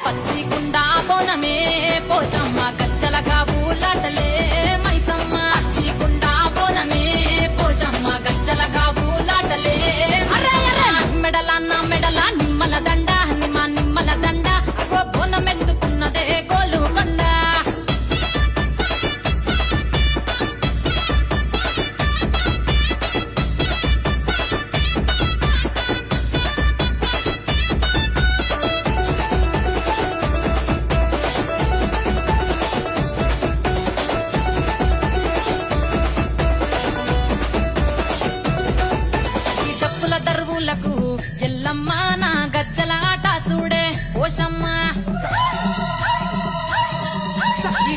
పచ్చికుండా బోనమే పోషమ్మ గజ్జలగా ఊలాటలే మైసమ్మ పచ్చికుండా బోనమే పోషమ్మ గజ్జలగా ఊలాటలే మెడల నా మెడల నిమ్మల దండ నిమ్మల దండ అగో బోనమెందుకున్నదే గోలుకొండ దరువులకు ఎల్లమ్మ నా గజ్జల ఆట చూడే పోషమ్మ ఈ